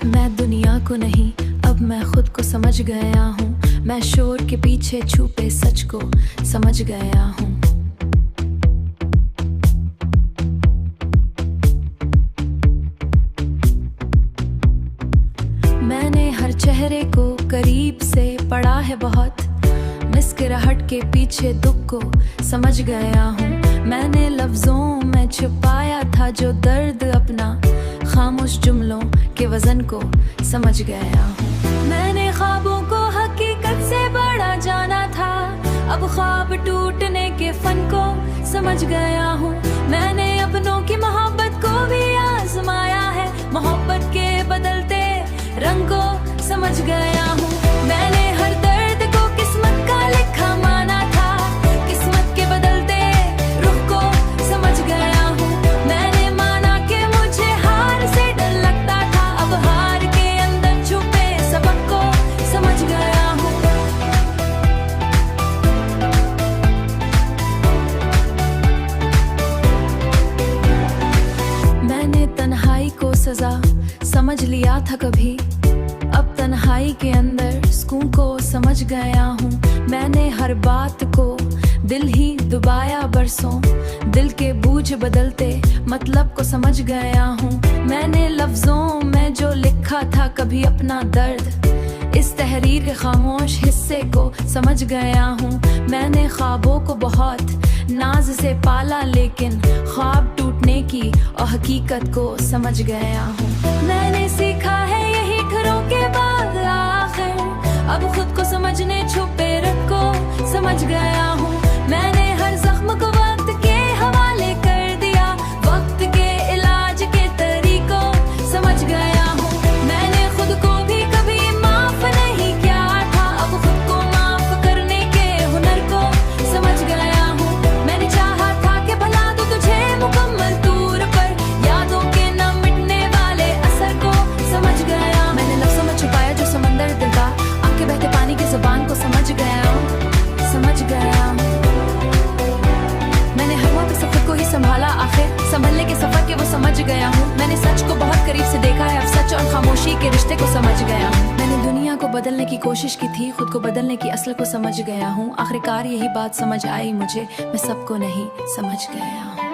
मैं दुनिया को नहीं, अब मैं खुद को समझ गया हूँ। मैं शोर के पीछे छुपे सच को समझ गया हूँ। मैंने हर चेहरे को करीब से पढ़ा है बहुत, मुस्कुराहट के पीछे दुख को समझ गया हूँ। मैंने लफ्जों में छुपाया था जो दर्द अपना, खामोश जुमलों के वजन को समझ गया हूँ। मैंने ख्वाबों को हकीकत से बड़ा जाना था, अब ख्वाब टूटने के फन को समझ गया हूँ। मैंने अपनों की मोहब्बत को भी आजमाया है, मोहब्बत के बदलते रंग को समझ गया हूँ। मैंने हर दर्द को किस्मत का लिखा माना था, किस्मत के बदलते रुख को समझ गया हूँ। मैंने माना कि मुझे हार से डर लगता था, अब हार के अंदर छुपे सबक को समझ गया हूँ। मैंने तन्हाई को सजा समझ लिया था कभी, अब तन्हाई के अंदर सुकून को समझ गया हूँ। मैंने हर बात को दिल ही दबाया बरसों, दिल के बूझ बदलते मतलब को समझ गया हूँ। मैंने लफ्जों में जो लिखा था कभी अपना दर्द, इस तहरीर के खामोश हिस्से को समझ गया हूँ। मैंने ख्वाबों को बहुत नाज से पाला, लेकिन ख्वाब टूटने की और हकीकत को समझ गया हूँ। मैंने सीखा है यही घरों के बाद आखिर, अब खुद को समझने छुपे रख को समझ गया हूँ। मैंने हर जख्म को वक्त के हवाले कर दिया, वक्त के इलाज के तरीकों समझ गया हूँ। मैंने खुद को भी कभी माफ नहीं किया था, अब खुद को माफ करने के हुनर को समझ गया हूँ। मैंने चाहा था कि भला दूं तुझे मुकम्मल तौर पर, यादों के न मिटने वाले असर को समझ गया। मैंने लफ्जों में छुपाया जो समंदर दिल का, आंखें बहते पानी की जुबान को समझ गया हूँ, समझ गया हूँ। मैंने हर वक्त से खुद को ही संभाला, आखिर संभलने के सफर के वो समझ गया हूँ। मैंने सच को बहुत करीब से देखा है, अब सच और खामोशी के रिश्ते को समझ गया हूँ। मैंने दुनिया को बदलने की कोशिश की थी, खुद को बदलने की असल को समझ गया हूँ। आखिरकार यही बात समझ आई मुझे, मैं सबको नहीं समझ गया हूँ।